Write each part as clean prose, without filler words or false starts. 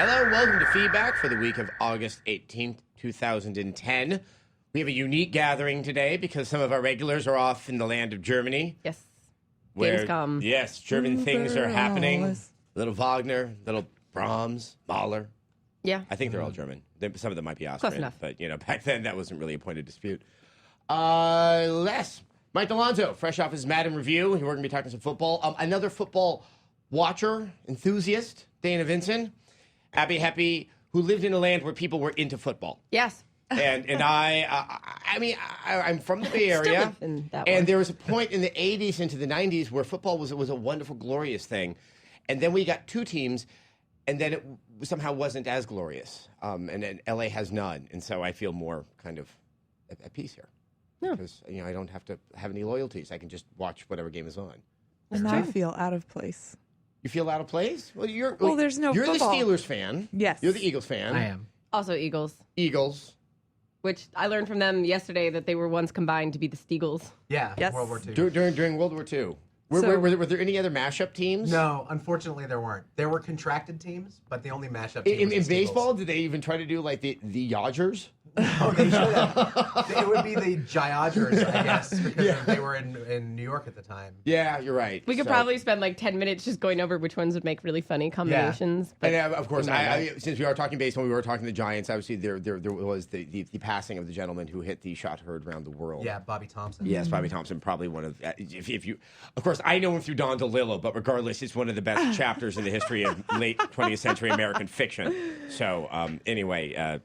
Hello, welcome to Feedback for the week of August 18th, 2010. We have a unique gathering today because some of our regulars are off in the land of Germany. Yes. Where, Gamescom. yes, German things are happening. Little Wagner, little Brahms, Mahler. Yeah. I think they're all German. Some of them might be Close Austrian. enough. But, back then that wasn't really a point of dispute. Les, Mike Alonso, fresh off his Madden review. We're going to be talking some football. Another football watcher, enthusiast, Dana Vinson. Abby Heppy, who lived in a land where people were into football. Yes. And I'm from the Bay Still Area, live in that and one. there was a point in the 80s into the 90s where football was a wonderful, glorious thing. And then we got two teams, and then it somehow wasn't as glorious. And then LA has none, and so I feel more kind of at peace here. Yeah. Because, I don't have to have any loyalties. I can just watch whatever game is on. And I feel out of place. You feel out of place? Well, there's no You're football. the Steelers fan. Yes. You're the Eagles fan. I am. Also Eagles, Eagles. which I learned from them yesterday that they were once combined to be the Steagles. Yeah, Yes. World War II. During World War II. Were there any other mashup teams? No, unfortunately there weren't. There were contracted teams, but the only mashup team In was the baseball, Steagles. did they even try to do like the Yodgers? Oh, they should have. It would be the Gyodgers, I guess, because they were in New York at the time. Yeah, you're right. We could So- probably spend like 10 minutes just going over which ones would make really funny combinations. But And of course, since we are talking baseball, we were talking the Giants. Obviously, there was the passing of the gentleman who hit the shot heard around the world. Yeah, Bobby Thompson. Yes, Bobby Thompson, probably one of. If you, of course, I know him through Don DeLillo, but regardless, it's one of the best chapters in the history of late 20th century American fiction. So, anyway.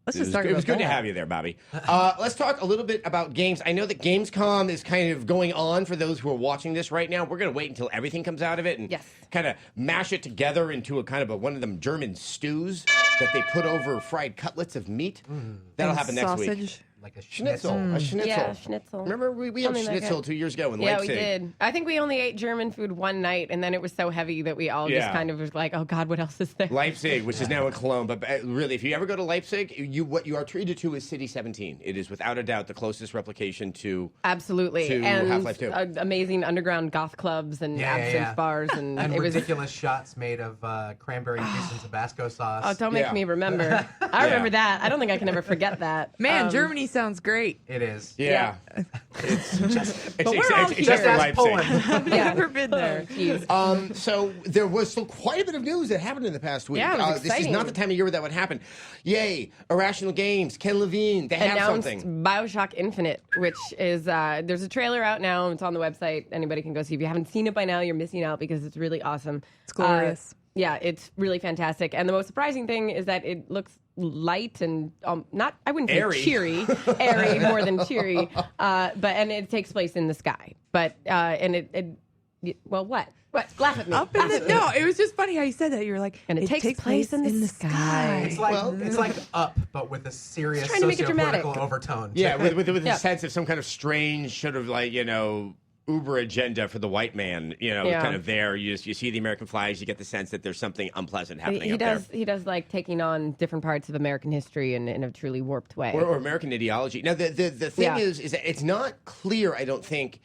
Let's It just was, talk it was about good to that. have you there, Bobby. Let's talk a little bit about games. I know that Gamescom is kind of going on for those who are watching this right now. We're going to wait until everything comes out of it and Yes. kind of mash it together into a kind of one of them German stews that they put over fried cutlets of meat. That'll And happen next week. sausage. Like a Schnitzel. A schnitzel. Yeah, schnitzel. Remember, we had Something like schnitzel that. 2 years ago in yeah, Leipzig. we did. I think we only ate German food one night, and then it was so heavy that we all just Yeah. kind of was like, oh, God, what else is there? Leipzig, which is now in Cologne. But really, if you ever go to Leipzig, what you are treated to is City 17. It is without a doubt the closest replication to Absolutely. to and Half-Life 2. Amazing underground goth clubs and absinthe bars. And, And it was. ridiculous shots made of cranberry juice and Tabasco sauce. Oh, don't make Yeah. me remember. I remember that. I don't think I can ever forget that. Man, Germany sounds great. It is. Yeah. It's just, But we're all except Just for ask Leipzig. Poland. Yeah. Never been there. Jeez. So there was still quite a bit of news that happened in the past week. Yeah, it was This is exciting. not the time of year where that would happen. Yay, Irrational Games, Ken Levine, they have Announced something. BioShock Infinite, which is there's a trailer out now. It's on the website. Anybody can go see. If you haven't seen it by now, you're missing out because it's really awesome. It's glorious. Yeah, it's really fantastic. And the most surprising thing is that it looks light and not, I wouldn't say Airy. cheery, airy more than cheery. And it takes place in the sky. But well, what? Laugh at me. Up in Laugh the at me. no, it was just funny how you said that. You're like, And it takes place in the sky. It's like Well- it's like Up, but with a serious trying to make it dramatic. socio-political overtone. Yeah, with Yeah. a sense of some kind of strange sort of like, Uber agenda for the white man, Yeah. kind of there. You see the American flags, you get the sense that there's something unpleasant happening He up does. there. He does like taking on different parts of American history in a truly warped way. Or American ideology. Now, the thing Yeah. is that it's not clear, I don't think,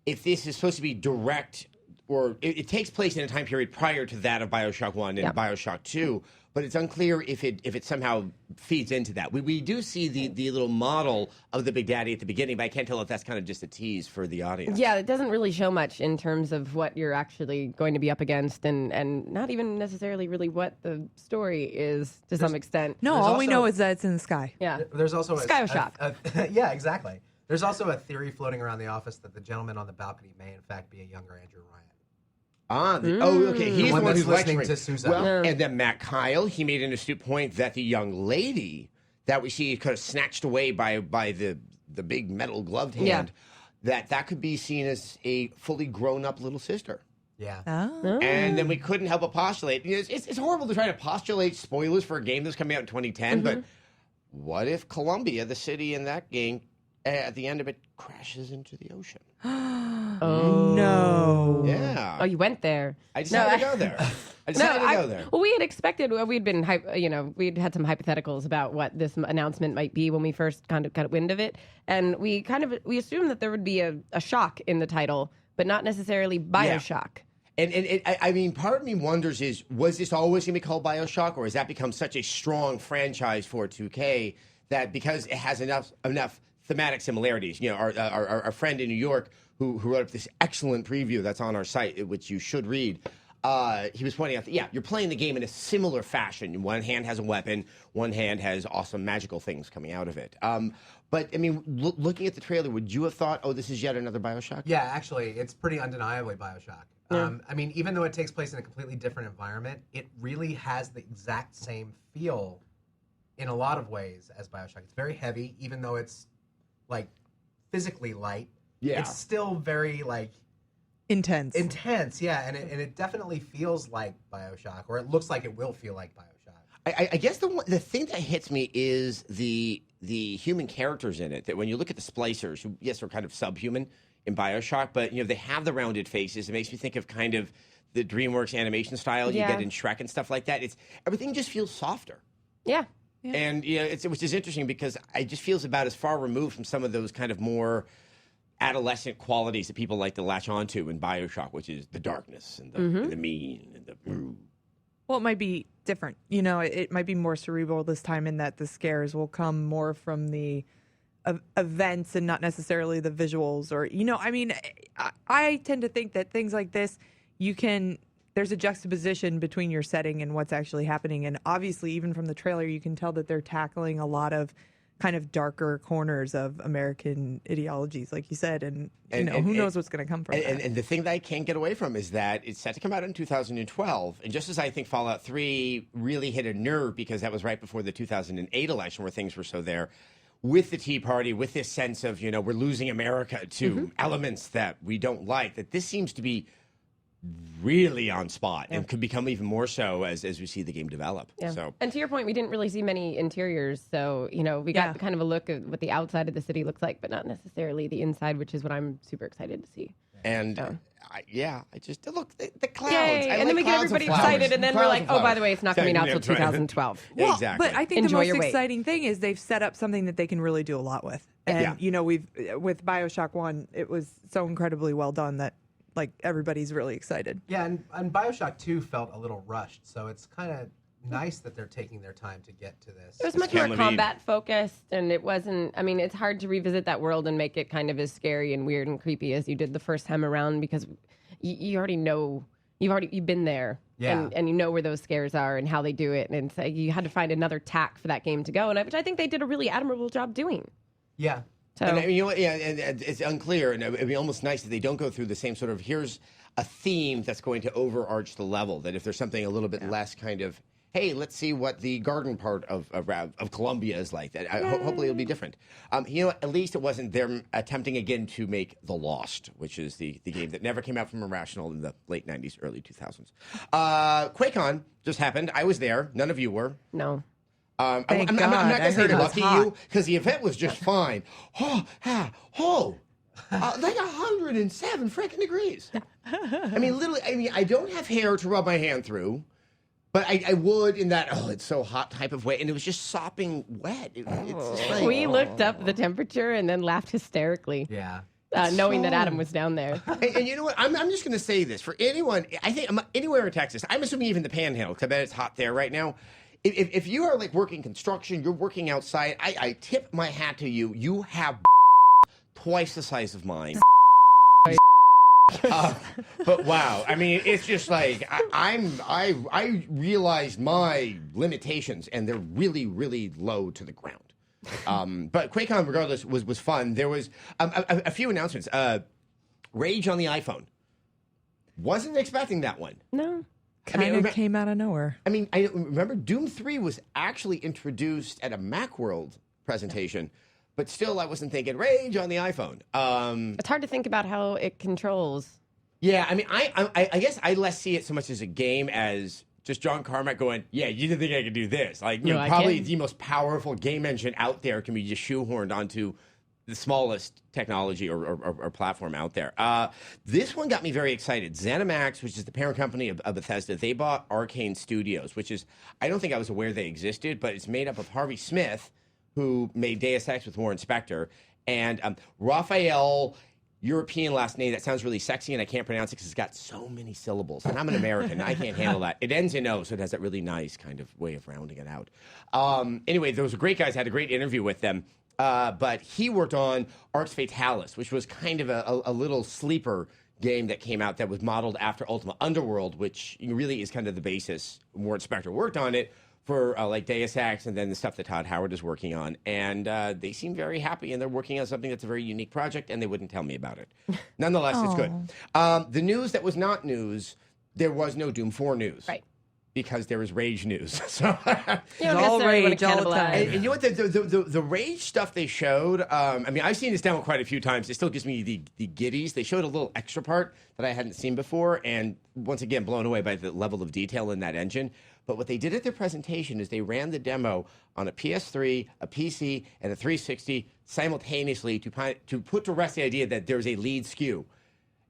if this is supposed to be direct or it takes place in a time period prior to that of BioShock 1 and Yeah. BioShock 2, but it's unclear if it somehow feeds into that. We do see the little model of the Big Daddy at the beginning, but I can't tell if that's kind of just a tease for the audience. Yeah, it doesn't really show much in terms of what you're actually going to be up against, and not even necessarily really what the story is to some extent. no, There's all we also- know is that it's in the sky. Yeah. There's also Skyshock. yeah, exactly. There's also a theory floating around the office that the gentleman on the balcony may in fact be a younger Andrew Ryan. Okay. He's the one one that's who's listening lecturing. to Susan. Well, Yeah. and then Matt Kyle, he made an astute point that the young lady that we see kind of snatched away by the big metal gloved hand, that could be seen as a fully grown up little sister. Yeah. Oh. And then we couldn't help but postulate. It's horrible to try to postulate spoilers for a game that's coming out in 2010, but what if Columbia, the city in that game, at the end of it, crashes into the ocean? No. Yeah. Oh, you went there. I decided to go there. I decided to go there. Well, we had expected. We'd been, we'd had some hypotheticals about what this announcement might be when we first kind of got wind of it, and we assumed that there would be a shock in the title, but not necessarily BioShock. I mean, part of me wonders was this always going to be called BioShock, or has that become such a strong franchise for 2K that because it has enough thematic similarities? You know, our friend in New York who wrote up this excellent preview that's on our site, which you should read. He was pointing out that, yeah, you're playing the game in a similar fashion. One hand has a weapon, one hand has awesome magical things coming out of it. But, I mean, looking at the trailer, would you have thought, oh, this is yet another BioShock? Yeah, actually, it's pretty undeniably BioShock. I mean, even though it takes place in a completely different environment, it really has the exact same feel in a lot of ways as BioShock. It's very heavy, even though it's, like, physically light. Yeah. It's still very, like... Intense, yeah, and it definitely feels like BioShock, or it looks like it will feel like BioShock. I guess the thing that hits me is the human characters in it. That when you look at the splicers, who yes are kind of subhuman in BioShock, but you know they have the rounded faces. It makes me think of kind of the DreamWorks animation style you get in Shrek and stuff like that. Everything just feels softer. Yeah. And you know, which is interesting because it just feels about as far removed from some of those kind of more adolescent qualities that people like to latch onto in BioShock, which is the darkness and the mean and the. Well, it might be different. You know, it might be more cerebral this time in that the scares will come more from the events and not necessarily the visuals. Or, you know, I mean, I tend to think that things like this, there's a juxtaposition between your setting and what's actually happening. And obviously, even from the trailer, you can tell that they're tackling a lot of kind of darker corners of American ideologies, like you said, and who knows what's going to come from that. And the thing that I can't get away from is that it's set to come out in 2012, and just as I think Fallout 3 really hit a nerve because that was right before the 2008 election where things were so there, with the Tea Party, with this sense of, you know, we're losing America to elements that we don't like, that this seems to be really on spot and could become even more so as we see the game develop. Yeah. So, and to your point, we didn't really see many interiors. So, you know, we got kind of a look at what the outside of the city looks like, but not necessarily the inside, which is what I'm super excited to see. And I just look the clouds. Yay. And then we get everybody excited, and then we're like, oh, by the way, it's not coming out till 2012. Well, Exactly. but I think Enjoy the your most wait. exciting thing is they've set up something that they can really do a lot with. And, you know, with BioShock 1, it was so incredibly well done that, like, everybody's really excited. Yeah, and BioShock 2 felt a little rushed, so it's kind of nice that they're taking their time to get to this. It was much more combat focused, and it wasn't. I mean, it's hard to revisit that world and make it kind of as scary and weird and creepy as you did the first time around because you already know. You've been there, and you know where those scares are and how they do it, and so you had to find another tack for that game to go, which I think they did a really admirable job doing. Yeah. So, and you know what? Yeah, and it's unclear, and it'd be almost nice that they don't go through the same sort of here's a theme that's going to overarch the level. That if there's something a little bit less kind of, hey, let's see what the garden part of Columbia is like. That hopefully it'll be different. You know, at least it wasn't them attempting again to make The Lost, which is the game that never came out from Irrational in the late '90s, early 2000s. QuakeCon just happened. I was there. None of you were. no. Thank I'm God. not I going to say heard it was lucky hot. you because the event was just fine. Like 107 freaking degrees. I mean, literally. I mean, I don't have hair to rub my hand through, but I would in that it's so hot type of way, and it was just sopping wet. It's just like, We looked up the temperature and then laughed hysterically, Yeah. knowing that Adam was down there. and you know what? I'm just going to say this for anyone. I think anywhere in Texas. I'm assuming even the Panhandle, because I bet it's hot there right now. If you are like working construction, you're working outside, I tip my hat to you. You have twice the size of mine. But wow, I mean, it's just like I realized my limitations, and they're really, really low to the ground. But QuakeCon, regardless, was fun. There was a few announcements. Rage on the iPhone. Wasn't expecting that one. No. Kind of came out of nowhere. I mean, I remember Doom 3 was actually introduced at a Macworld presentation, but still I wasn't thinking Rage on the iPhone. It's hard to think about how it controls. Yeah, I mean, I guess I less see it so much as a game as just John Carmack going, yeah, you didn't think I could do this. Like, you know, probably the most powerful game engine out there can be just shoehorned onto the smallest technology or platform out there. This one got me very excited. ZeniMax, which is the parent company of Bethesda, they bought Arcane Studios, which is, I don't think I was aware they existed, but it's made up of Harvey Smith, who made Deus Ex with Warren Spector, and Raphael European last name that sounds really sexy, and I can't pronounce it because it's got so many syllables. And I'm an American. I can't handle that. It ends in O, so it has that really nice kind of way of rounding it out. Anyway, those were great guys. I had a great interview with them. But he worked on Arx Fatalis, which was kind of a little sleeper game that came out that was modeled after Ultima Underworld, which really is kind of the basis. Warren Spector worked on it for like Deus Ex and then the stuff that Todd Howard is working on. And they seem very happy, and they're working on something that's a very unique project, and they wouldn't tell me about it. Nonetheless, it's good. The news that was not news, there was no Doom 4 news. Right. Because there was Rage news. So You don't all necessarily want to rage all the cannibalize. time. and you know what? The Rage stuff they showed, I mean, I've seen this demo quite a few times. It still gives me the giddies. They showed a little extra part that I hadn't seen before, and once again, blown away by the level of detail in that engine. But what they did at their presentation is they ran the demo on a PS3, a PC, and a 360 simultaneously to put to rest the idea that there's a lead SKU.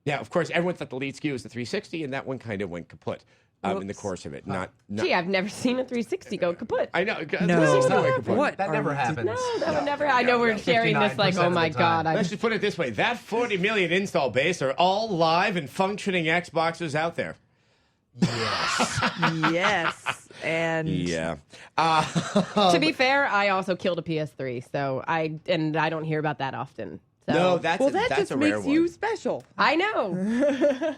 Now, of course, everyone thought the lead SKU was the 360, and that one kind of went kaput. In the course of it, not. Gee, I've never seen a 360 go kaput. I know. No. 360 went kaput. What? That never happens. No, that would never. I know we're sharing this like, 59% oh of my the god. time. Let's just put it this way: that 40 million install base are all live and functioning Xboxes out there. Yes. Yes. And Yeah. To be fair, I also killed a PS3, so I don't hear about that often. So. No, that's that that's just a rare makes one. you special. I know.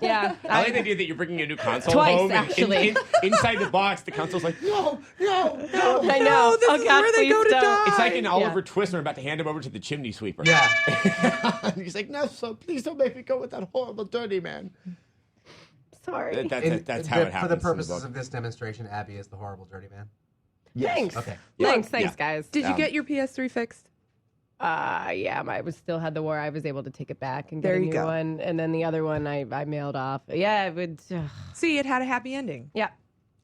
Yeah. I like the idea that you're bringing a new console Twice, home. And actually. inside the box, the console's like, no. I know. No, this Oh, is God, where they please go to don't. die. It's like an Oliver Twist. We're about to hand him over to the chimney sweeper. Yeah. And he's like, no, so please don't make me go with that horrible dirty man. Sorry. That's how it happens. For the in the purposes book. of this demonstration, Abby is the horrible dirty man. Thanks. Okay. Thanks, Yeah. guys. Did you get your PS3 fixed? Yeah, I was still had the war. I was able to take it back and get There a you new go. one, and then the other one I mailed off. Yeah, it would. See, it had a happy ending. Yeah.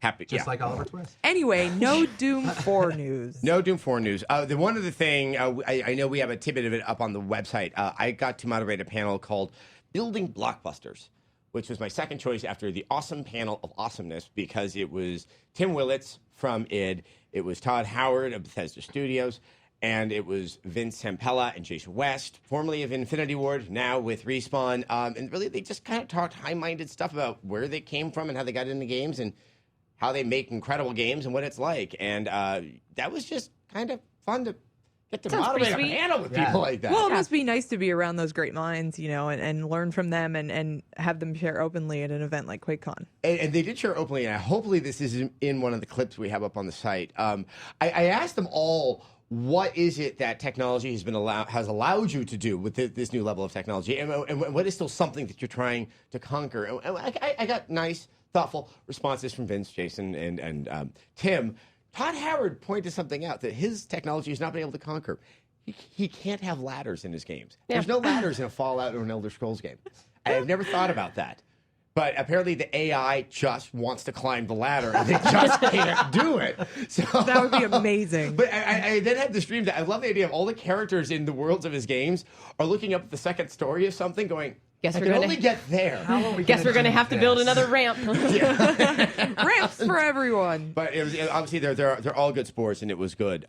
Happy. Just yeah. like Oliver Twist. Anyway, no Doom 4 news. No Doom 4 news. The one other thing, I know we have a tidbit of it up on the website. I got to moderate a panel called Building Blockbusters, which was my second choice after the awesome panel of awesomeness because it was Tim Willits from id, it was Todd Howard of Bethesda Studios, and it was Vince Zampella and Jason West, formerly of Infinity Ward, now with Respawn. And really, they just kind of talked high-minded stuff about where they came from and how they got into games and how they make incredible games and what it's like. And that was just kind of fun to get to Sounds moderate pretty a sweet. panel with Yeah. people like that. Well, it must be nice to be around those great minds, you know, and learn from them and have them share openly at an event like QuakeCon. And they did share openly, and hopefully this is in one of the clips we have up on the site. I asked them all, what is it that technology has allowed you to do with this new level of technology, and what is still something that you're trying to conquer? And I got nice, thoughtful responses from Vince, Jason, and Tim. Todd Howard pointed something out that his technology has not been able to conquer. He can't have ladders in his games. Yeah. There's no ladders in a Fallout or an Elder Scrolls game. I've never thought about that. But apparently the AI just wants to climb the ladder and they just can't do it. So That would be amazing. But I then had this dream that I love the idea of all the characters in the worlds of his games are looking up at the second story of something going, Guess I we're can gonna- only get there. How are we Guess we're gonna gonna do have to build this? another ramp. Ramps for everyone. But it was, obviously they're all good sports, and it was good.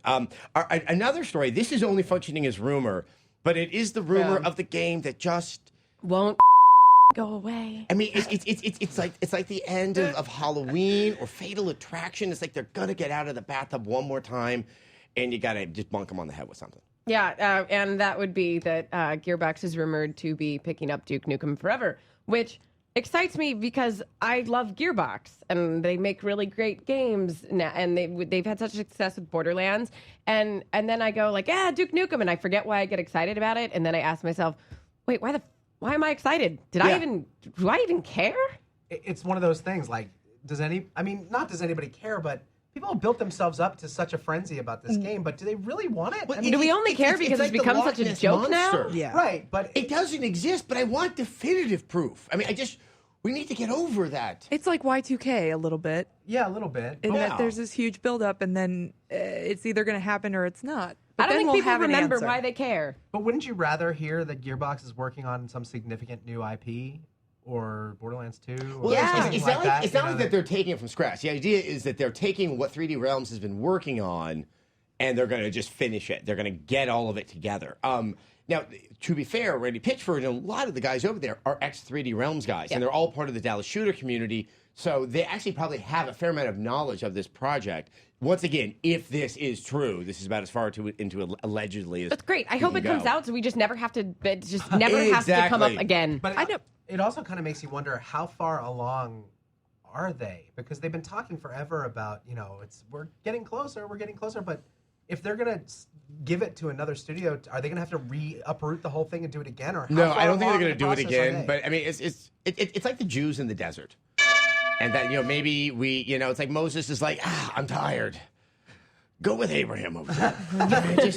Another story. This is only functioning as rumor, but it is the rumor Yeah. of the game that just. Won't go away. I mean, it's like the end of Halloween or Fatal Attraction. It's like they're gonna get out of the bathtub one more time, and you gotta just bunk them on the head with something. Yeah, and that would be that Gearbox is rumored to be picking up Duke Nukem Forever, which excites me because I love Gearbox and they make really great games now, and they've had such success with Borderlands, and then I go like, yeah, Duke Nukem, and I forget why I get excited about it, and then I ask myself, wait, why am I excited? Do I even care? It's one of those things. Like, not does anybody care, but people have built themselves up to such a frenzy about this game. But do they really want it? Well, I mean, Do we only care because like it's the become Loch such a Ness joke Monster. now? Yeah. right, but It doesn't exist, but I want definitive proof. I mean, we need to get over that. It's like Y2K a little bit, yeah, a little bit. in Wow. that there's this huge buildup, and then it's either going to happen or it's not. But I don't then think we'll people have an remember answer. why they care. But wouldn't you rather hear that Gearbox is working on some significant new IP or Borderlands 2 or Well, Yeah. something it's like not that? like, it's not like that they're taking it from scratch. The idea is that they're taking what 3D Realms has been working on and they're going to just finish it. They're going to get all of it together. Now, to be fair, Randy Pitchford and a lot of the guys over there are ex-3D Realms guys, and they're all part of the Dallas shooter community, so they actually probably have a fair amount of knowledge of this project. Once again, if this is true, this is about as far into allegedly as That's great. I hope it comes out so we just never have to. It just never has to come up again. But it also kind of makes you wonder how far along are they? Because they've been talking forever about, we're getting closer, but if they're going to give it to another studio, are they going to have to uproot the whole thing and do it again? Or no, I don't think they're going to do it again. But I mean, it's like the Jews in the desert, and that maybe it's like Moses is like, I'm tired. Go with Abraham over there.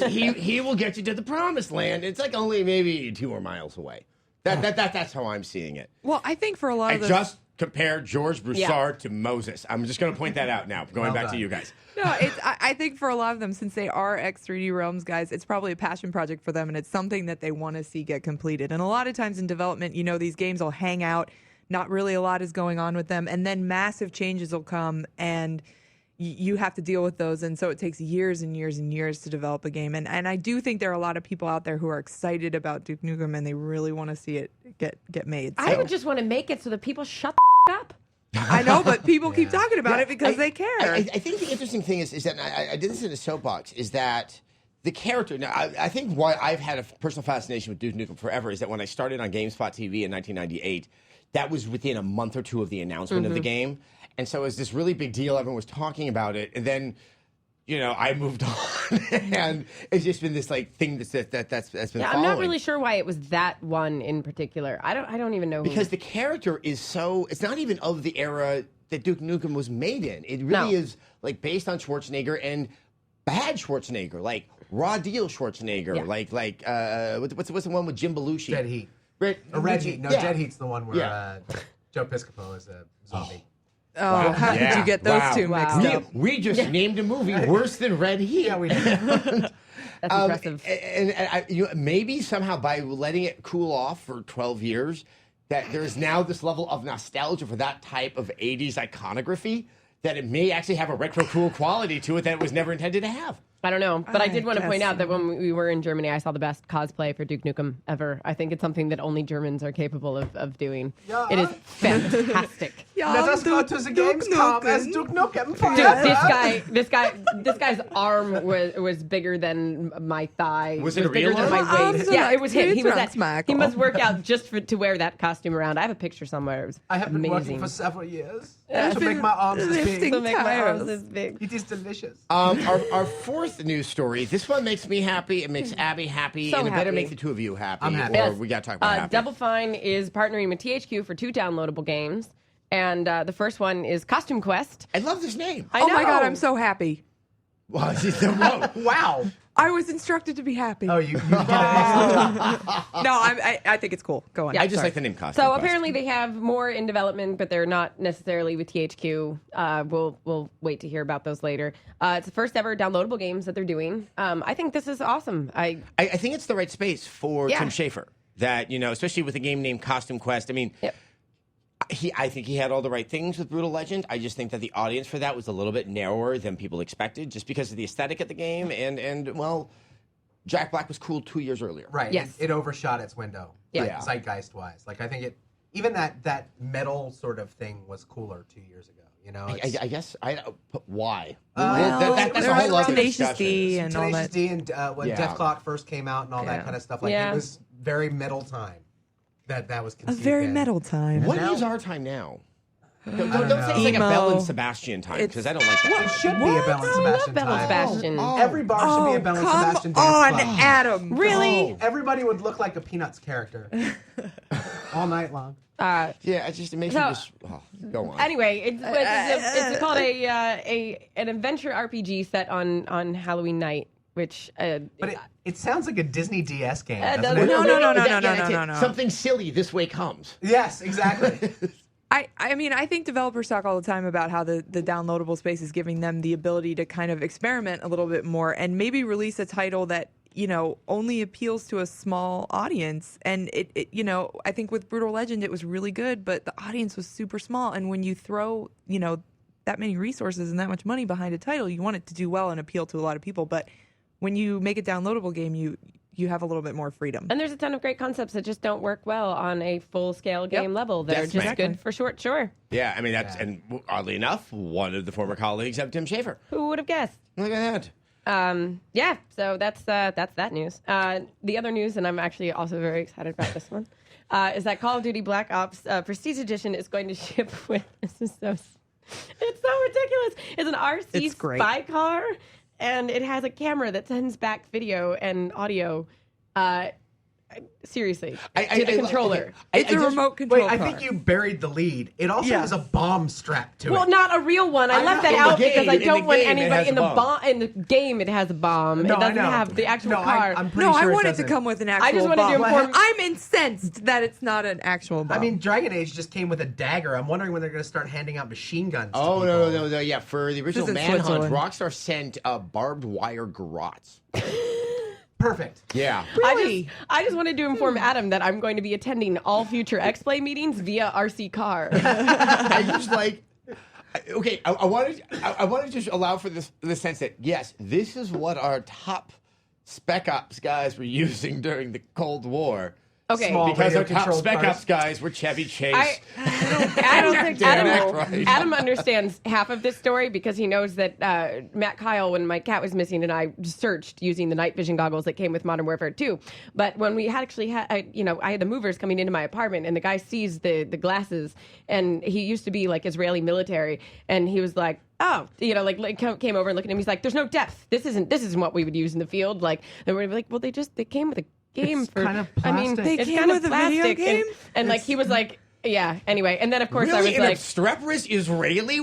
He will get you to the promised land. It's like only maybe 2 more miles away. That's how I'm seeing it. Well, I think for a lot of the... just compare George Broussard to Moses. I'm just going to point that out now. Going back to you guys. No, I think for a lot of them, since they are ex-3D Realms guys, it's probably a passion project for them, and it's something that they want to see get completed. And a lot of times in development, these games will hang out, not really a lot is going on with them, and then massive changes will come, and you have to deal with those. And so it takes years and years and years to develop a game. And I do think there are a lot of people out there who are excited about Duke Nukem, and they really want to see it get made. So. I would just want to make it so that people shut the up. I know, but people keep talking about it because they care. I think the interesting thing is that I did this in a soapbox, is that the character. Now, I think why I've had a personal fascination with Duke Nukem forever is that when I started on GameSpot TV in 1998, that was within a month or two of the announcement of the game. And so it was this really big deal. Everyone was talking about it. And then, I moved on. And it's just been this thing that's been following. I'm not really sure why it was that one in particular. I don't even know who. Because the character is it's not even of the era that Duke Nukem was made in. It really is based on Schwarzenegger and bad Schwarzenegger, like raw deal Schwarzenegger, what's the one with Jim Belushi? Dead Heat. Red Heat. No, Dead Heat's the one where Joe Piscopo is a zombie. Oh, how did you get those two mixed up? We just named a movie worse than Red Heat. Yeah, we did. That's impressive. And maybe somehow by letting it cool off for 12 years, that there's now this level of nostalgia for that type of 80s iconography, that it may actually have a retro cool quality to it that it was never intended to have. I don't know, but I did want to point out that when we were in Germany, I saw the best cosplay for Duke Nukem ever. I think it's something that only Germans are capable of doing. Yeah. It is fantastic. Let us go to the Gamescom as Duke Nukem. Dude, this guy's arm was bigger than my thigh. Was it a bigger real than arm? my waist? Yeah, it was him. He must work out just to wear that costume around. I have a picture somewhere. It was I have been amazing. working for several years to make my arms as big. To make my arms this big. It is delicious. Our fourth news story. This one makes me happy. It makes Abby happy, So and it better happy. make the two of you happy. I'm happy. Or Yes. we got to talk about happy. Double Fine is partnering with THQ for 2 downloadable games, and the first one is Costume Quest. I love this name. I Oh my God, know. I'm so happy. Well, whoa. Wow. I was instructed to be happy. Oh, you did an excellent job. No, I think it's cool. Go on. Yeah, I just Sorry. like the name Costume So Quest. apparently they have more in development, but they're not necessarily with THQ. We'll wait to hear about those later. It's the first ever downloadable games that they're doing. I think this is awesome. I think it's the right space for Yeah. Tim Schafer. That, especially with a game named Costume Quest. I mean, Yep. I think he had all the right things with Brutal Legend. I just think that the audience for that was a little bit narrower than people expected, just because of the aesthetic of the game. And well, Jack Black was cool 2 years earlier. Right. Yes. It overshot its window. Yeah. Zeitgeist wise. I think even that metal sort of thing was cooler 2 years ago. I guess why? That's a whole other Tenacious discussion. D and all Tenacious that. D and when Yeah. Death Clock first came out and all that Yeah. kind of stuff. Yeah. It was very metal time that was A conceived very in. metal time. What now- is our time now? Don't know. say it's like a Emo. Bell and Sebastian time, because I don't like that. It should be a Bell and I Sebastian love Bell and time. Sebastian. Every bar should be a Bell and come Sebastian dance on, club. Adam. Really? Everybody would look like a Peanuts character all night long. Yeah, it makes So- me just go on. Anyway, it's called an adventure RPG set on Halloween night, which But it sounds like a Disney DS game, It doesn't does. it? No. That's it. no. Something silly this way comes. Yes, exactly. I mean, I think developers talk all the time about how the downloadable space is giving them the ability to kind of experiment a little bit more and maybe release a title that, only appeals to a small audience. And it I think with Brutal Legend, it was really good, but the audience was super small. And when you throw, that many resources and that much money behind a title, you want it to do well and appeal to a lot of people. But when you make a downloadable game, you have a little bit more freedom. And there's a ton of great concepts that just don't work well on a full-scale game level. They're That's just right. good for short, sure. Yeah, I mean, and oddly enough, one of the former colleagues of Tim Schafer. Who would have guessed? Look at that. Yeah, so that's that news. The other news, and I'm actually also very excited about this one, is that Call of Duty Black Ops Prestige Edition is going to ship with, it's so ridiculous. It's an RC spy car, and it has a camera that sends back video and audio. Seriously, to the controller. It's a remote control Wait, car. I think you buried the lead. It also has a bomb strapped to it. Well, not a real one. I left that In the out game- because I in the don't want game, it anybody has in a the bomb. in the game. It has a bomb. No, it doesn't I know. have the actual No, car. I'm pretty No, sure I it want it to doesn't. come with an actual I just wanted to bomb. inform- I'm incensed that it's not an actual bomb. I mean, Dragon Age just came with a dagger. I'm wondering when they're going to start handing out machine guns. to Oh, people. no. Yeah, for the original is Manhunt, Switzerland. Rockstar sent barbed wire garrots. Perfect. Yeah. really? I just wanted to inform Adam that I'm going to be attending all future X-Play meetings via RC car. I just like. Okay, I wanted to just allow for the sense that yes, this is what our top spec ops guys were using during the Cold War. Okay. Small Because our top radio-controlled spec cars. ops guys were Chevy Chase. Adam Aykroyd. understands half of this story because he knows that Matt Kyle, when my cat was missing, and I searched using the night vision goggles that came with Modern Warfare 2. But when we had I had the movers coming into my apartment, and the guy sees the glasses, and he used to be like Israeli military, and he was like, oh, came over and looked at him. He's like, "There's no depth. This isn't what we would use in the field." Like, they were like, "Well, they came with a game It's for." kind of I mean, plastic. They it's came kind with of a video plastic, game? and like he was like, yeah. Anyway, and then of course Really, I was like, obstreperous Israeli?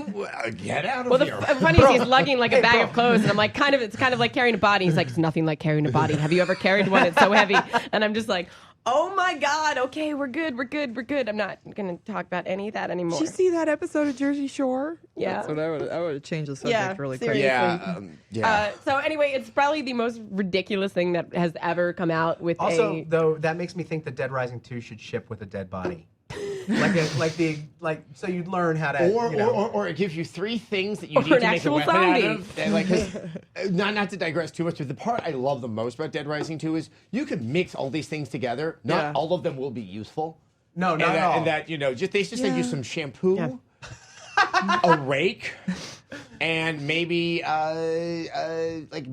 Get out of well, the here! funny is he's lugging like a bag of clothes, and I'm like, it's kind of like carrying a body. He's like, it's nothing like carrying a body. Have you ever carried one? It's so heavy. And I'm just like, oh my God, okay, we're good. I'm not going to talk about any of that anymore. Did you see that episode of Jersey Shore? Yeah. That's what I would have changed the subject really quick. seriously. Yeah. So anyway, it's probably the most ridiculous thing that has ever come out with Also, a... though, that makes me think that Dead Rising 2 should ship with a dead body. So you'd learn how to. Or it gives you three things that you Or need an to make a actual weapon out zombie. of. And like, 'cause, not to digress too much, but the part I love the most about Dead Rising 2 is you could mix all these things together. Not Yeah. all of them will be useful. No, not and at that, all. And that, they just send you Yeah. some shampoo, Yeah. a rake, and maybe like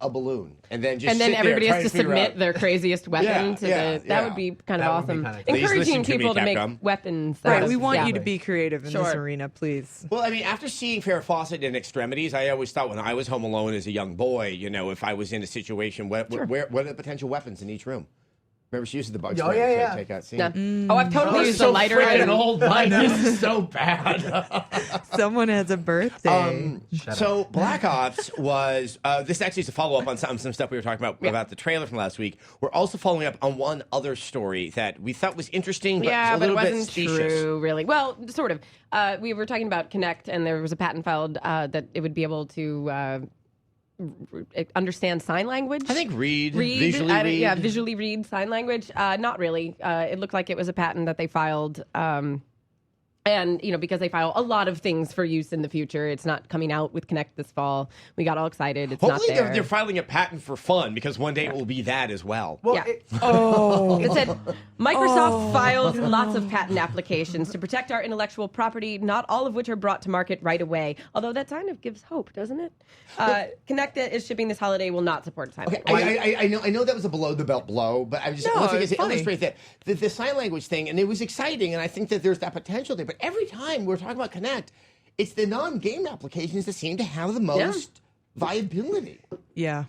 a balloon. And then just And then sit there everybody trying has to figure submit out- their craziest weapon Yeah, to yeah, that yeah. would be kind of That would be awesome. kinda cool. Please Encouraging listen to me, people to make Capcom. weapons. Right, that- we want yeah. you to be creative in this Sure. arena, please. Well, I mean, after seeing Farrah Fawcett in Extremities, I always thought when I was home alone as a young boy, if I was in a situation, what are the potential weapons in each room? Remember, she uses the bug spray to take out scene. No. Oh, I've totally I'm used so a lighter. freaking and- old, Mike. This is so bad. Someone has a birthday. So Black Ops was this actually is a follow up on some stuff we were talking about the trailer from last week. We're also following up on one other story that we thought was interesting, but Yeah, a but it little bit wasn't specious. true, really. Well, sort of. We were talking about Connect, and there was a patent filed that it would be able to understand sign language. I think visually read. Yeah, visually read sign language. Not really. It looked like it was a patent that they filed. And, because they file a lot of things for use in the future, it's not coming out with Connect this fall. We got all excited. It's Hopefully not there. they're filing a patent for fun because one day it will be that as well. Well, Yeah. Oh. It said, Microsoft filed lots of patent applications to protect our intellectual property, not all of which are brought to market right away. Although that kind of gives hope, doesn't it? Connect is shipping this holiday will not support sign Okay, language. I know that was a below the belt blow, but I just No, once again it's to funny. illustrate that the sign language thing, and it was exciting, and I think that there's that potential there. But every time we're talking about Connect, it's the non-game applications that seem to have the most viability. Yeah.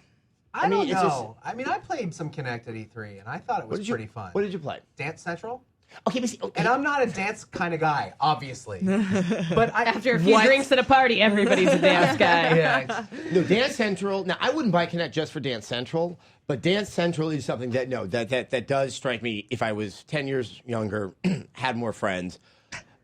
I mean, don't it's know. I mean, I played some Connect at E3, and I thought it was pretty fun. What did you play? Dance Central? Okay, but see, okay. And I'm not a dance kind of guy, obviously. But After a few drinks at a party, everybody's a dance guy. Yeah. No, Dance Central. Now, I wouldn't buy Connect just for Dance Central, but Dance Central is something that does strike me. If I was 10 years younger, had more friends.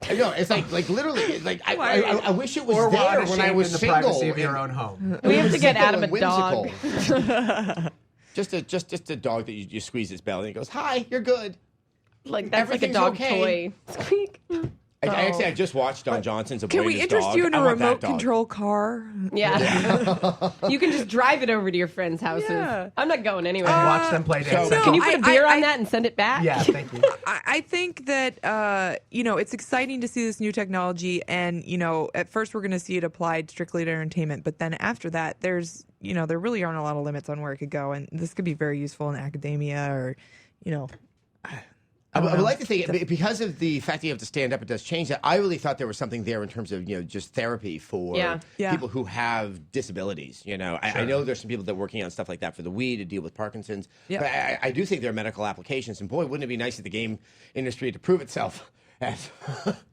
I know it's like literally like I wish it was Or there unashamed when I was in the single. privacy of your and- own home. We have to get simple Adam a and dog. whimsical. just a dog that you squeeze its belly and it goes, "Hi, you're good." Like that's like a Everything's dog okay. toy. Squeak. I just watched Don Johnson's A Boy Can and we His interest Dog. you in I a want that remote dog. control car? Yeah. You can just drive it over to your friends' houses. Yeah. I'm not going anywhere. And watch them play dance. so- Can you put a beer I- on that and send it back? Yeah, thank you. I think that it's exciting to see this new technology, and at first we're going to see it applied strictly to entertainment, but then after that, there really aren't a lot of limits on where it could go, and this could be very useful in academia or, I would like to think, because of the fact that you have to stand up, it does change that. I really thought there was something there in terms of, just therapy for Yeah. people who have disabilities. I know there's some people that are working on stuff like that for the Wii to deal with Parkinson's. Yeah. But I do think there are medical applications. And boy, wouldn't it be nice of the game industry to prove itself as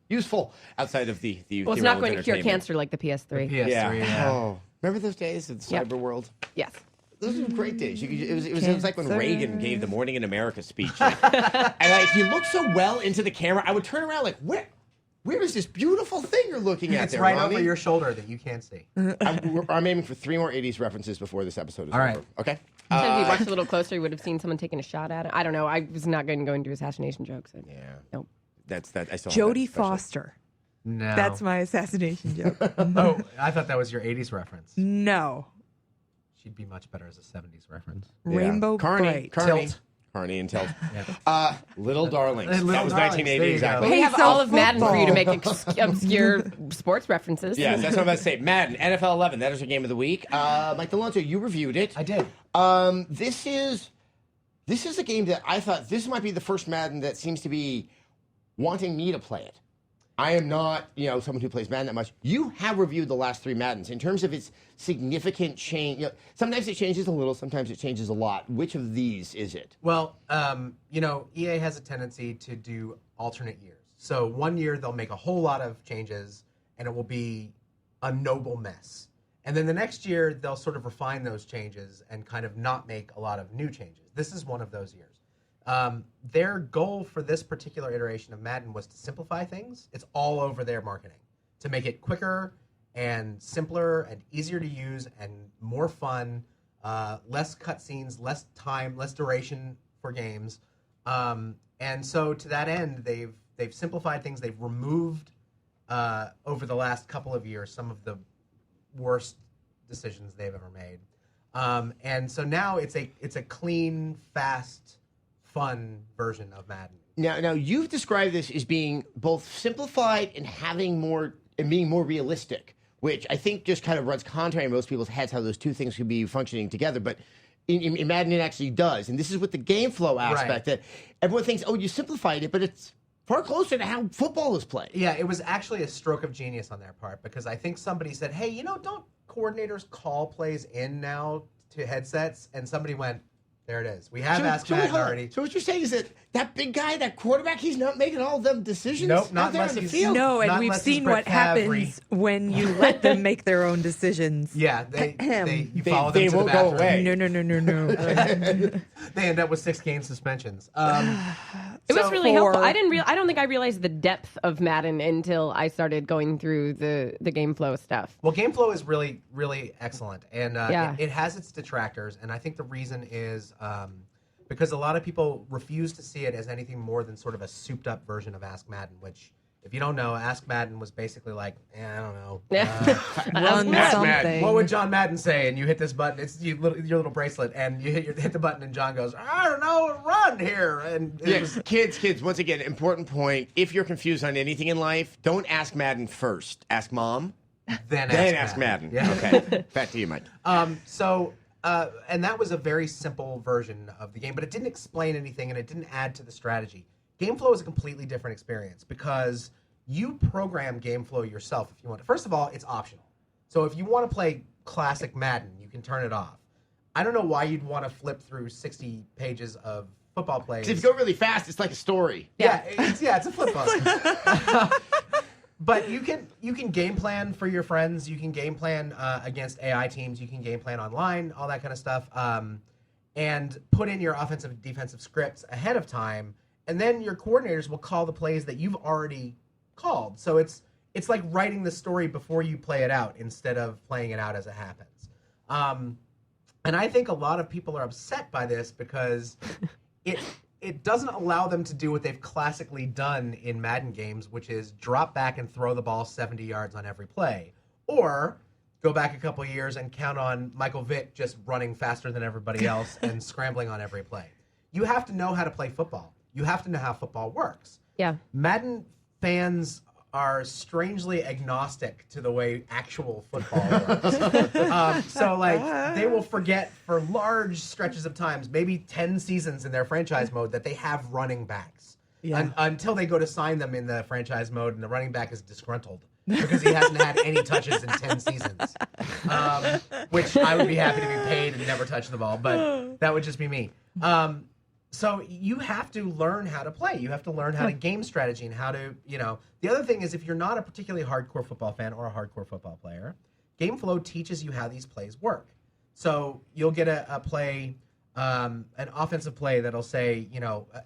useful outside of the Well, it's realm not of going to cure entertainment. cancer like the PS3. PS3, yeah. Oh, remember those days of the Yep. cyber world? Yes. Those were great days. It was like when Cancer. Reagan gave the Morning in America speech. And he looked so well into the camera. I would turn around like, where is this beautiful thing you're looking at It's there, right Ronnie? over your shoulder that you can't see. I'm aiming for 3 more 80s references before this episode is All over. right. Okay? If you watched a little closer, you would have seen someone taking a shot at it. I don't know. I was not going to go into assassination jokes. Yeah. Nope. That's that. I still have Jodie that special. Foster. No. That's my assassination joke. Oh, I thought that was your 80s reference. No. She'd be much better as a 70s reference. Yeah. Rainbow Carney. Bright. Tilt. Carney and Tilt. Yeah. Little Darlings. Little that was Darlings, 1980 there you exactly. go. We Hey, have so all of Madden for you to make football. obscure sports references. Yeah, that's what I'm about to say. Madden NFL 11. That is our game of the week. Mike Delonto, you reviewed it. I did. This is a game that I thought this might be the first Madden that seems to be wanting me to play it. I am not, someone who plays Madden that much. You have reviewed the last 3 Maddens in terms of its significant change. Sometimes it changes a little, sometimes it changes a lot. Which of these is it? Well, EA has a tendency to do alternate years. So one year they'll make a whole lot of changes, and it will be a noble mess. And then the next year they'll sort of refine those changes and kind of not make a lot of new changes. This is one of those years. Their goal for this particular iteration of Madden was to simplify things. It's all over their marketing to make it quicker and simpler and easier to use and more fun, less cutscenes, less time, less duration for games. And so to that end, they've simplified things. They've removed over the last couple of years some of the worst decisions they've ever made. And so now it's a clean, fast, fun version of Madden. Now you've described this as being both simplified and being more realistic, which I think just kind of runs contrary in most people's heads how those two things could be functioning together. But in Madden, it actually does, and this is with the game flow aspect that everyone thinks, oh, you simplified it, but it's far closer to how football is played. Yeah, it was actually a stroke of genius on their part because I think somebody said, hey, don't coordinators call plays in now to headsets? And somebody went, there it is. We have Ask Madden already. So what you're saying is that big guy, that quarterback, he's not making all of them decisions Nope, out not there unless on the he's- field? No, and Not we've unless he's seen Brett what Favre. happens when you let them make their own decisions. Yeah, you follow they them to won't the go bathroom. away. No. They end up with 6-game suspensions. It was really for- helpful. I don't think I realized the depth of Madden until I started going through the game flow stuff. Well, game flow is really, really excellent, and Yeah. it has its detractors, and I think the reason is because a lot of people refuse to see it as anything more than sort of a souped-up version of Ask Madden, which, if you don't know, Ask Madden was basically like, I don't know. Run Ask something. Madden. What would John Madden say? And you hit this button. It's your little bracelet, and you hit the button, and John goes, I don't know, run here. And it Yeah, was, kids, once again, important point. If you're confused on anything in life, don't ask Madden first. Ask mom, then ask Madden. Yeah. Okay, back to you, Mike. And that was a very simple version of the game, but it didn't explain anything and it didn't add to the strategy. GameFlow is a completely different experience because you program GameFlow yourself if you want. First of all, it's optional. So if you want to play classic Madden, you can turn it off. I don't know why you'd want to flip through 60 pages of football plays. If you go really fast, it's like a story. Yeah, it's a flip book. But you can game plan for your friends. You can game plan against AI teams. You can game plan online, all that kind of stuff, and put in your offensive and defensive scripts ahead of time. And then your coordinators will call the plays that you've already called. So it's like writing the story before you play it out instead of playing it out as it happens. And I think a lot of people are upset by this because it doesn't allow them to do what they've classically done in Madden games, which is drop back and throw the ball 70 yards on every play. Or go back a couple of years and count on Michael Vick just running faster than everybody else and scrambling on every play. You have to know how to play football. You have to know how football works. Yeah. Madden fans are strangely agnostic to the way actual football works. So, like, they will forget for large stretches of times, maybe 10 seasons in their franchise mode, that they have running backs. Yeah. Until they go to sign them in the franchise mode and the running back is disgruntled because he hasn't had any touches in 10 seasons. Which I would be happy to be paid and never touch the ball, but that would just be me. So you have to learn how to play. You have to learn how to game strategy and how to, the other thing is if you're not a particularly hardcore football fan or a hardcore football player, Game Flow teaches you how these plays work. So you'll get a play, an offensive play that'll say,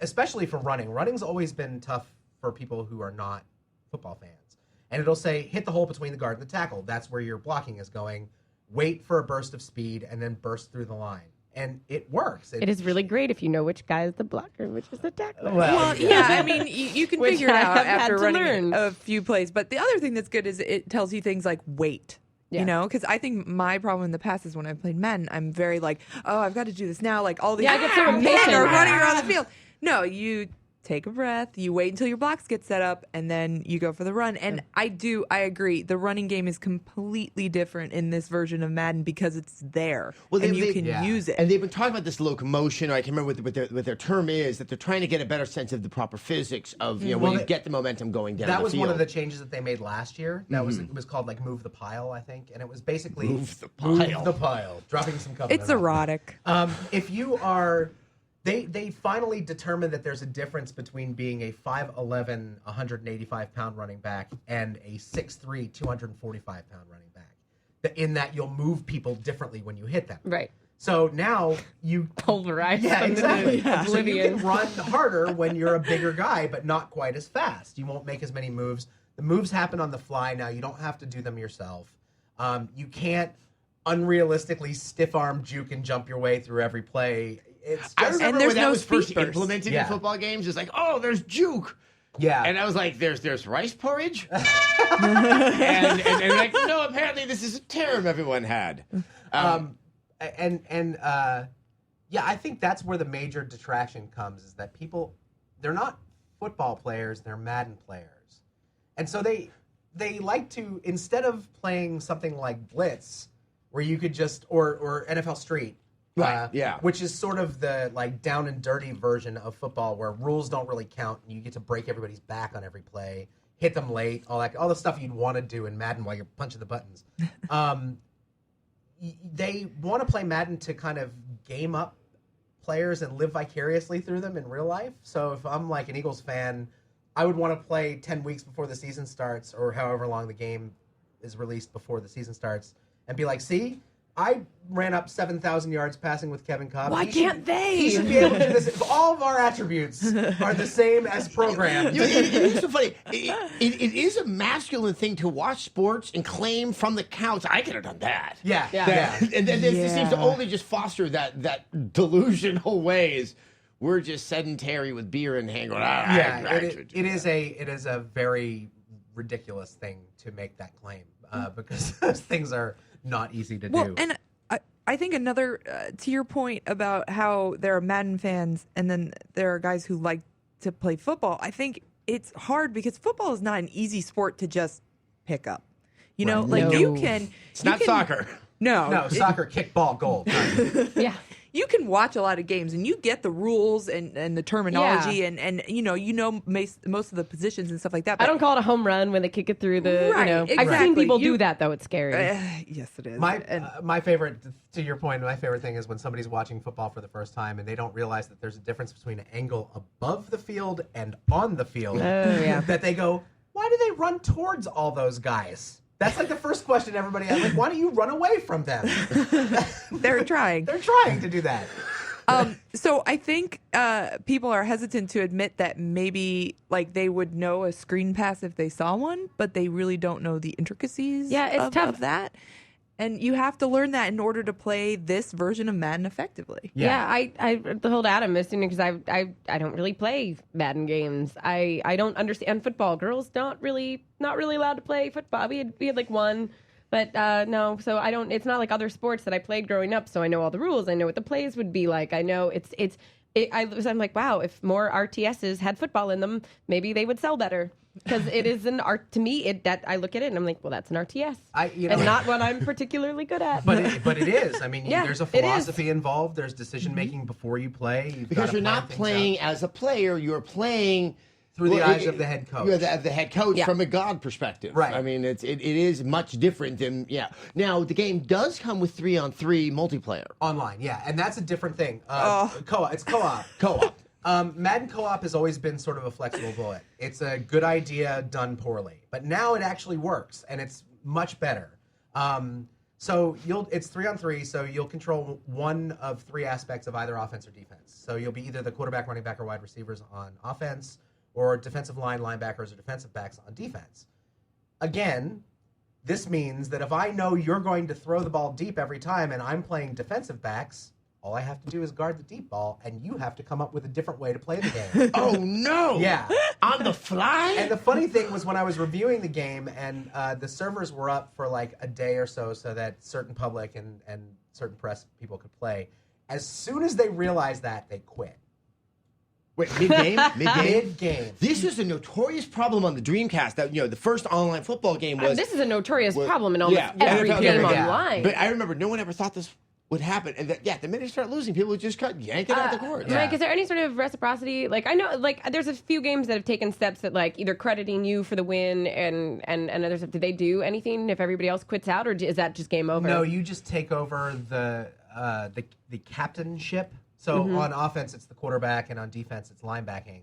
especially for running. Running's always been tough for people who are not football fans. And it'll say, hit the hole between the guard and the tackle. That's where your blocking is going. Wait for a burst of speed and then burst through the line. And it works. It is really great if you know which guy is the blocker, which is the tackler. Well, yeah, I mean, you can Which figure it I out have had after to running learn. a few plays. But the other thing that's good is it tells you things like wait. Yeah. Because I think my problem in the past is when I've played Madden, I'm very like, oh, I've got to do this now. Like all these Yeah, I get so men impatient. are running around the field. No, you take a breath, you wait until your blocks get set up, and then you go for the run. And I agree. The running game is completely different in this version of Madden because it's there. Well, and they- you they- can Yeah. use it. And they've been talking about this locomotion, or I can't remember what their term is, that they're trying to get a better sense of the proper physics of, when Well, you get the momentum going down That the was field. one of the changes that they made last year. That was it was called like Move the Pile, I think, and it was basically Move the Move Pile. the Pile, dropping some cover. It's erotic. If you are, they finally determined that there's a difference between being a 5'11", 185-pound running back and a 6'3", 245-pound running back. In that you'll move people differently when you hit them. Right. So now you Pulverized. Yeah, from exactly. the So you oblivion. can run harder when you're a bigger guy, but not quite as fast. You won't make as many moves. The moves happen on the fly now. You don't have to do them yourself. You can't unrealistically stiff-arm juke and jump your way through every play. It's I just, remember there's when that no was first speed burst. implemented Yeah. in football games. It's like, oh, there's juke. yeah. And I was like, there's rice porridge? and like, no, apparently this is a term everyone had. Yeah, I think that's where the major detraction comes, is that people, they're not football players, they're Madden players. And so they like to, instead of playing something like Blitz, where you could just, or NFL Street, Right, yeah. which is sort of the like down and dirty version of football where rules don't really count and you get to break everybody's back on every play, hit them late, all the stuff you'd want to do in Madden while you're punching the buttons. They want to play Madden to kind of game up players and live vicariously through them in real life. So if I'm like an Eagles fan, I would want to play 10 weeks before the season starts or however long the game is released before the season starts and be like, see, I ran up 7,000 yards passing with Kevin Cobb. Why can't they? He should be able to do this. All of our attributes are the same as programmed. It is so funny. It is a masculine thing to watch sports and claim from the couch, I could have done that. Yeah. And then this seems to Yeah. only just foster that delusional ways. We're just sedentary with beer in hand going, It is a very ridiculous thing to make that claim because those things are not easy to Well, do. and I think another, to your point about how there are Madden fans and then there are guys who like to play football, I think it's hard because football is not an easy sport to just pick up. You know, Right. like No. you can. It's not soccer. No, Soccer, kickball, goal. Yeah. you can watch a lot of games and you get the rules and the terminology Yeah. and most of the positions and stuff like that. I don't call it a home run when they kick it through the, Right, I've seen exactly. people do that, though. It's scary. Yes, it is. My favorite, to your point, my favorite thing is when somebody's watching football for the first time and they don't realize that there's a difference between an angle above the field and on the field. Oh, yeah. That they go, why do they run towards all those guys? That's like the first question everybody has. Like, why don't you run away from them? They're trying. They're trying to do that. So I think people are hesitant to admit that maybe like they would know a screen pass if they saw one, but they really don't know the intricacies Yeah, it's of tough. that. And you have to learn that in order to play this version of Madden effectively. Yeah, I told Adam as soon as I don't really play Madden games. I don't understand football. Girls not really allowed to play football. We had like one, but no. So I don't. It's not like other sports that I played growing up. So I know all the rules. I know what the plays would be like. I know I'm like, wow, if more RTSs had football in them, maybe they would sell better. Because it is an art to me. I look at it and I'm like, well, that's an RTS, and not what I'm particularly good at. But it is. I mean, Yeah, there's a philosophy involved. There's decision making before you play. Because you're not playing as a player, you're playing through the eyes of the head coach. You're the head coach Yeah. from a God perspective. Right. I mean, it is much different than Now the game does come with 3-on-3 multiplayer. Online, yeah, and that's a different thing. Co-op. It's co-op. Co-op. Madden co-op has always been sort of a flexible bullet. It's a good idea done poorly, but now it actually works, and it's much better. So it's 3-on-3, so you'll control one of three aspects of either offense or defense. So you'll be either the quarterback, running back, or wide receivers on offense, or defensive line, linebackers, or defensive backs on defense. Again, this means that if I know you're going to throw the ball deep every time and I'm playing defensive backs, all I have to do is guard the deep ball, and you have to come up with a different way to play the game. Oh, no. Yeah. On the fly? And the funny thing was when I was reviewing the game and the servers were up for like a day or so that certain public and certain press people could play, as soon as they realized that, they quit. Wait, mid-game? Mid-game. This was a notorious problem on the Dreamcast. That the first online football game was. This is a notorious problem in almost every NFL game yeah. online. But I remember no one ever thought this would happen, and the minute you start losing, people would just yank it out the court. Mike, is there any sort of reciprocity? Like, I know, like, there's a few games that have taken steps that, like, either crediting you for the win and other stuff. Did they do anything if everybody else quits out, or is that just game over? No, you just take over the captainship. So on offense, it's the quarterback, and on defense, it's linebacking.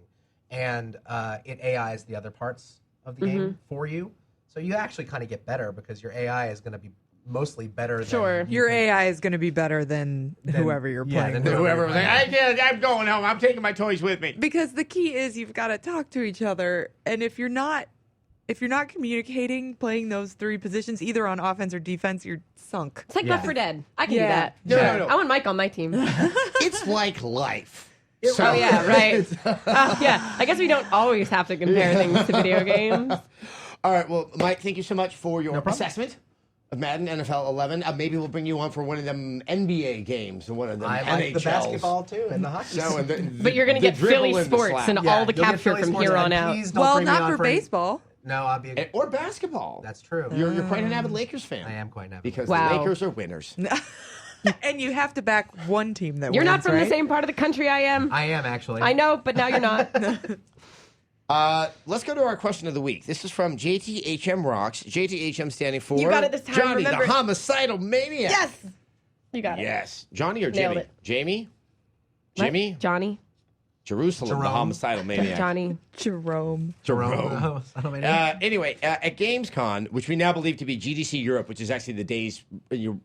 And it AIs the other parts of the game for you. So you actually kind of get better because your AI is going to be mostly better than... Your AI is going to be better than whoever you're playing with. Whoever was like, I'm going home. I'm taking my toys with me. Because the key is you've got to talk to each other. And if you're not communicating, playing those three positions, either on offense or defense, you're sunk. It's like Left 4 Dead. I can do Yeah. that. No. I want Mike on my team. It's like life. Oh, yeah, right. Yeah, I guess we don't always have to compare things to video games. All right, well, Mike, thank you so much for your assessment of Madden NFL 11. Maybe we'll bring you on for one of them NBA games and one of them I NHLs. like the basketball, too, and the hockey. But you're going to get Philly sports and all the capture from here on out. Well, not for baseball. No, I'll be... Or basketball. That's true. You're quite an avid Lakers fan. I am quite an avid. Because Wow. the Lakers are winners. And you have to back one team that You're wins, not from right? the same part of the country I am. I am, actually. I know, but now you're not. Let's go to our question of the week. This is from JTHM Rocks. JTHM standing for... You got it this time, Johnny, remember the it. homicidal maniac. Yes! You got it. Yes. Johnny or Nailed Jimmy? it. Jamie? What? Jimmy? Johnny. Jerusalem, the Jerome. homicidal maniac. Johnny. Jerome. Jerome. I don't know. Anyway, at GamesCon, which we now believe to be GDC Europe, which is actually the days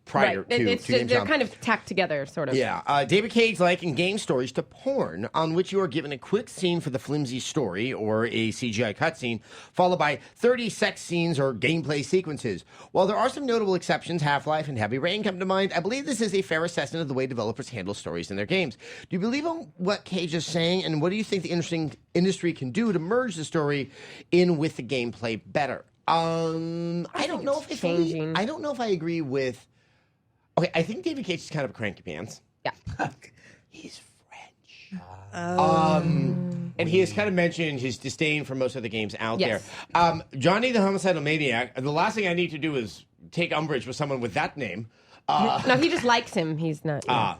prior Right. to It's just, they're GamesCon. kind of tacked together, sort of. Yeah, David Cage likened game stories to porn, on which you are given a quick scene for the flimsy story or a CGI cutscene, followed by 30 sex scenes or gameplay sequences. While there are some notable exceptions, Half-Life and Heavy Rain come to mind, I believe this is a fair assessment of the way developers handle stories in their games. Do you believe in what Cage is saying, and what do you think the industry can do to merge the story in with the gameplay better? I don't know if it's changing. I don't know if I agree with. Okay, I think David Cage is kind of a cranky pants. Yeah. He's French. And he has kind of mentioned his disdain for most of the games out Yes. there. Johnny the Homicidal Maniac, the last thing I need to do is take umbrage with someone with that name. No, he just likes him. He's not. I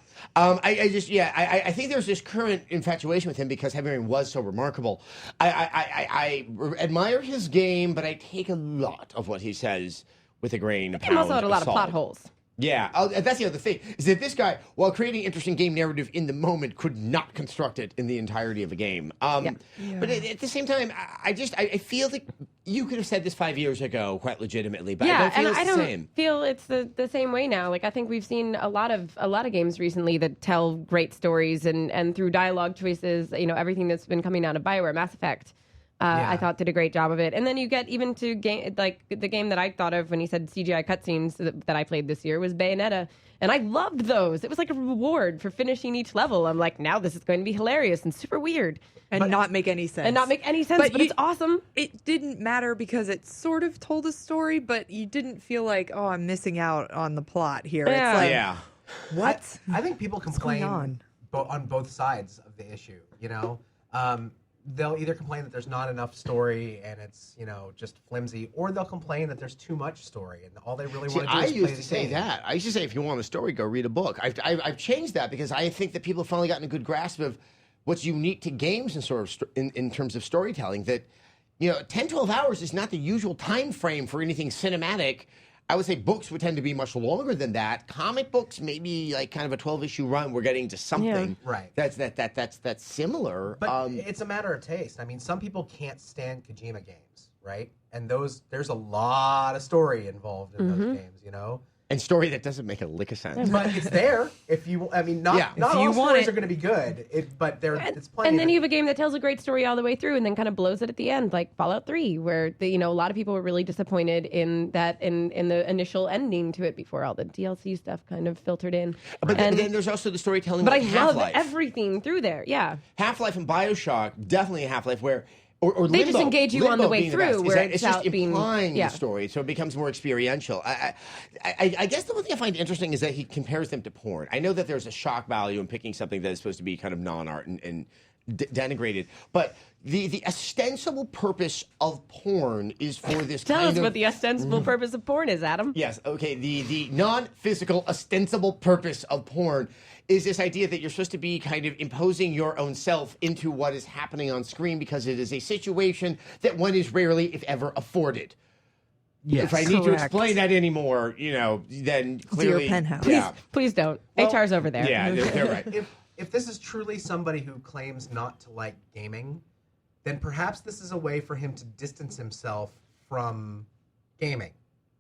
think there's this current infatuation with him because Heavy Rain was so remarkable. I admire his game, but I take a lot of what he says with a grain of He also had a lot of salt. plot holes. Yeah, that's the other thing, is that this guy, while creating interesting game narrative in the moment, could not construct it in the entirety of a game. But at the same time, I feel that you could have said this 5 years ago quite legitimately, but I don't feel it's I the don't same. feel it's the same way now. Like, I think we've seen a lot of games recently that tell great stories and through dialogue choices, everything that's been coming out of BioWare, Mass Effect. I thought did a great job of it. And then you get even to game like the game that I thought of when he said CGI cutscenes that I played this year was Bayonetta. And I loved those. It was like a reward for finishing each level. I'm like, now this is going to be hilarious and super weird. And not make any sense. But it's awesome. It didn't matter because it sort of told a story, but you didn't feel like, oh, I'm missing out on the plot here. Yeah. It's like, Yeah. what? I think people complain on? On both sides of the issue. You know, they'll either complain that there's not enough story and it's just flimsy, or they'll complain that there's too much story and all they really want to do I is play used the to say game. that. I used to say, if you want a story, go read a book. I've changed that because I think that people have finally gotten a good grasp of what's unique to games and sort of in terms of storytelling. That 10, 12 hours is not the usual time frame for anything cinematic. I would say books would tend to be much longer than that. Comic books, maybe like kind of a 12-issue run. We're getting to something Right. that's similar. But it's a matter of taste. I mean, some people can't stand Kojima games, right? And there's a lot of story involved in those games, and story that doesn't make a lick of sense. But it's there if you. I mean, not If all you want stories it. are going to be good. It's plenty. And then of you have a game that tells a great story all the way through and then kind of blows it at the end, like Fallout 3, where a lot of people were really disappointed in that in the initial ending to it before all the DLC stuff kind of filtered in. But then there's also the storytelling. But I like love Half-Life. everything through there. Yeah. Half-Life and BioShock, definitely a Half-Life where. Or They Limbo. just engage you on the Limbo way being through, best, is where that it's it's just out being- implying yeah. the story, so it becomes more experiential. I guess the one thing I find interesting is that he compares them to porn. I know that there's a shock value in picking something that is supposed to be kind of non-art and denigrated, but the ostensible purpose of porn is for this Tell kind us of... what the ostensible purpose of porn is, Adam. Yes, okay. The non-physical ostensible purpose of porn is this idea that you're supposed to be kind of imposing your own self into what is happening on screen because it is a situation that one is rarely, if ever, afforded. Yes. If I need to Correct. explain that anymore, then clearly... penthouse. Yeah, Please don't. Well, HR's over there. yeah, they're right. if this is truly somebody who claims not to like gaming, then perhaps this is a way for him to distance himself from gaming.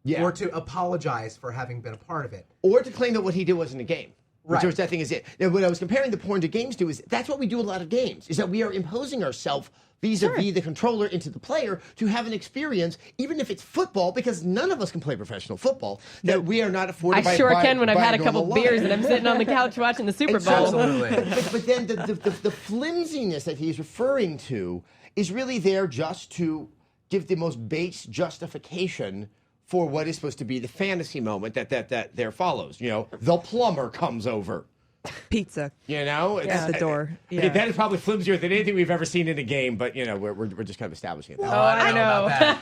Yeah. Or to apologize for having been a part of it. Or to claim that what he did wasn't a game. Right. Which that thing is it. Now, what I was comparing the porn to games to is that's what we do a lot of games, is that we are imposing ourselves vis-a-vis the controller into the player to have an experience, even if it's football, because none of us can play professional football, that we are not afforded by I sure by- can when I've by had a couple normal beers life. and I'm sitting on the couch watching the Super And so- Bowl. Absolutely. But then the flimsiness that he's referring to is really there just to give the most base justification for what is supposed to be the fantasy moment that there follows. The plumber comes over. Pizza At the door. Okay, Yeah. that is probably flimsier than anything we've ever seen in a game, but we're just kind of establishing it. Oh, I know. about that.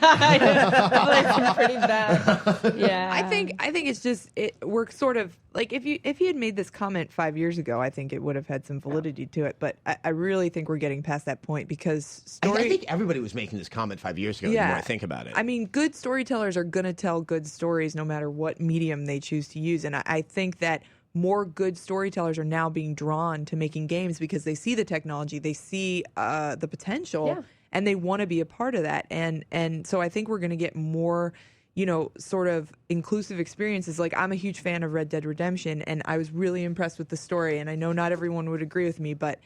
That's pretty bad. Yeah. I think it's just we're sort of like if he had made this comment 5 years ago, I think it would have had some validity to it. But I really think we're getting past that point because I think everybody was making this comment 5 years ago. The more I think about it, I mean, good storytellers are going to tell good stories no matter what medium they choose to use, and I think that more good storytellers are now being drawn to making games because they see the technology, they see the potential, and they want to be a part of that. And so I think we're going to get more, sort of inclusive experiences. Like, I'm a huge fan of Red Dead Redemption, and I was really impressed with the story. And I know not everyone would agree with me, but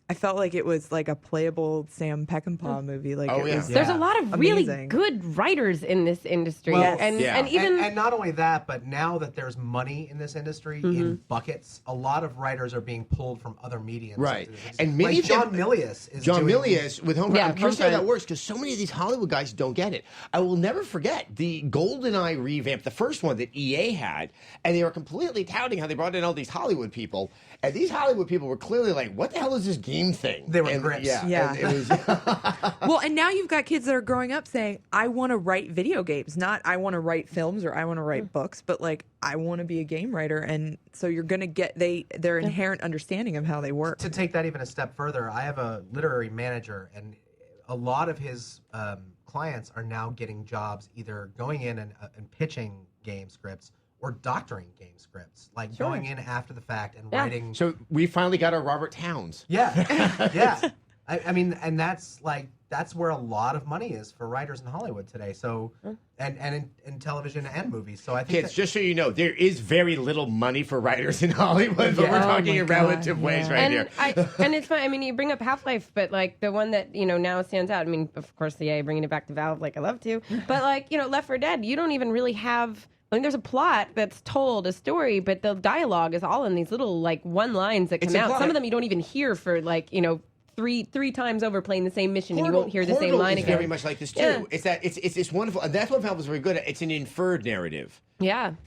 I felt like it was like a playable Sam Peckinpah movie. Like, Oh, it yeah. was There's a lot of really amazing. good writers in this industry. Well, and even and not only that, but now that there's money in this industry in buckets, a lot of writers are being pulled from other mediums. Right. And And many like of John them- Milius is John doing, Milius with Homefront. Yeah, I'm curious how Homefront. that works because so many of these Hollywood guys don't get it. I will never forget the GoldenEye revamp, the first one that EA had, and they were completely touting how they brought in all these Hollywood people, and these Hollywood people were clearly like, "What the hell is this game thing?" They were and, grips. Yeah. and it was. Well, and now you've got kids that are growing up saying, I want to write video games, not I want to write films or I want to write books, but like I want to be a game writer. And so you're going to get their inherent understanding of how they work. To take that even a step further, I have a literary manager, and a lot of his clients are now getting jobs either going in and pitching game scripts or doctoring game scripts, like going in after the fact and writing. So we finally got our Robert Towns. Yeah, yeah. I mean, and that's like that's where a lot of money is for writers in Hollywood today. So, and in television and movies. So I think Kids, just so you know, there is very little money for writers in Hollywood, but we're Yeah. talking Oh in my relative God, ways yeah. right and here. and it's fun. I mean, you bring up Half-Life, but like the one that now stands out. I mean, of course, bringing it back to Valve, like I love to, but like Left 4 Dead, you don't even really have. I mean, there's a plot that's told, a story, but the dialogue is all in these little like one lines that It's come out. implied. Some of them you don't even hear for like three times over playing the same mission, and you won't hear the same Portal line is again. very much like this too. Yeah. It's that it's wonderful, and that's what Valve is very good at. It's an inferred narrative,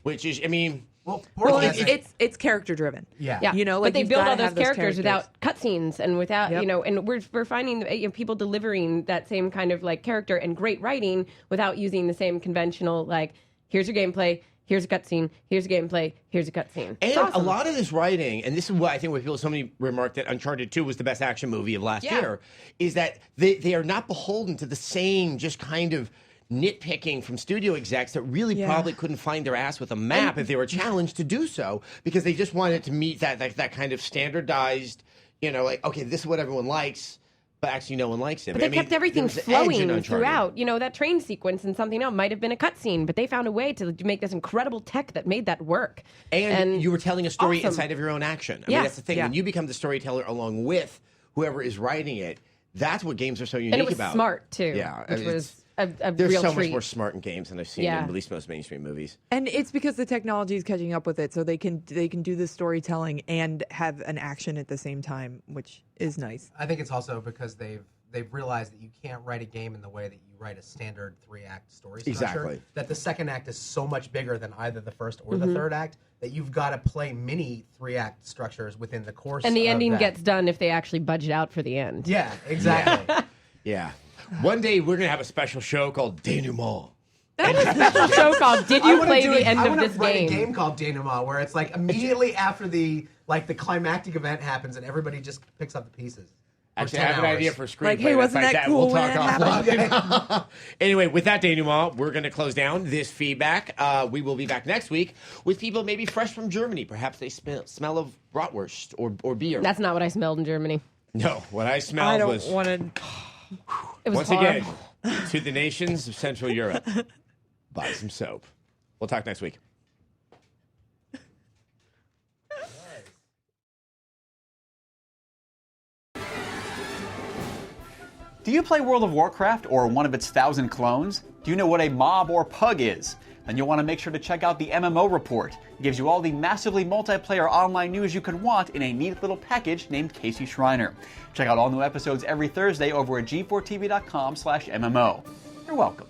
which is, I mean, well, Well, Portal has it's character driven. yeah. Yeah, You know, but like, they you've build gotta all those have those characters without cutscenes and without Yep. and we're finding people delivering that same kind of like character and great writing without using the same conventional like here's your gameplay, here's a cutscene, here's a gameplay, here's a cutscene. and It's awesome. a lot of this writing, and this is what I think when somebody remarked that Uncharted 2 was the best action movie of last year, is that they are not beholden to the same just kind of nitpicking from studio execs that really probably couldn't find their ass with a map if they were challenged to do so, because they just wanted to meet that kind of standardized, like, okay, this is what everyone likes, but actually no one likes it. But they kept everything flowing throughout. You know, That train sequence and something else might have been a cutscene, but they found a way to make this incredible tech that made that work. And you were telling a story awesome. inside of your own action. I Yeah. mean, that's the thing. Yeah. When you become the storyteller along with whoever is writing it, that's what games are so unique And it was about. smart too. Yeah, which it's- was a There's real so treat. much more smart in games than I've seen in at least most mainstream movies. And it's because the technology is catching up with it, so they can do the storytelling and have an action at the same time, which is nice. I think it's also because they've realized that you can't write a game in the way that you write a standard 3-act story structure. Exactly. That the second act is so much bigger than either the first or the third act that you've got to play mini 3-act structures within the course. And the of ending that. gets done if they actually budget out for the end. Yeah, exactly. Yeah. One day we're going to have a special show called Denouement. A show called "Did I You wanna Play do the it- End I of wanna This write Game?" a game called Denouement where it's like immediately after the climactic event happens and everybody just picks up the pieces. For Actually, 10 I have an hours. idea for a screenplay. Like, hey, that's wasn't that cool We'll when talk it offline. Anyway, with that denouement, we're going to close down this feedback. We will be back next week with people maybe fresh from Germany. Perhaps they smell of bratwurst or beer. That's not what I smelled in Germany. No, what I I smelled don't was, want to. It was once horrible. again, to the nations of Central Europe, buy some soap. We'll talk next week. Do you play World of Warcraft or one of its 1,000 clones? Do you know what a mob or pug is? Then you'll want to make sure to check out the MMO Report. It gives you all the massively multiplayer online news you could want in a neat little package named Casey Schreiner. Check out all new episodes every Thursday over at g4tv.com/MMO. You're welcome.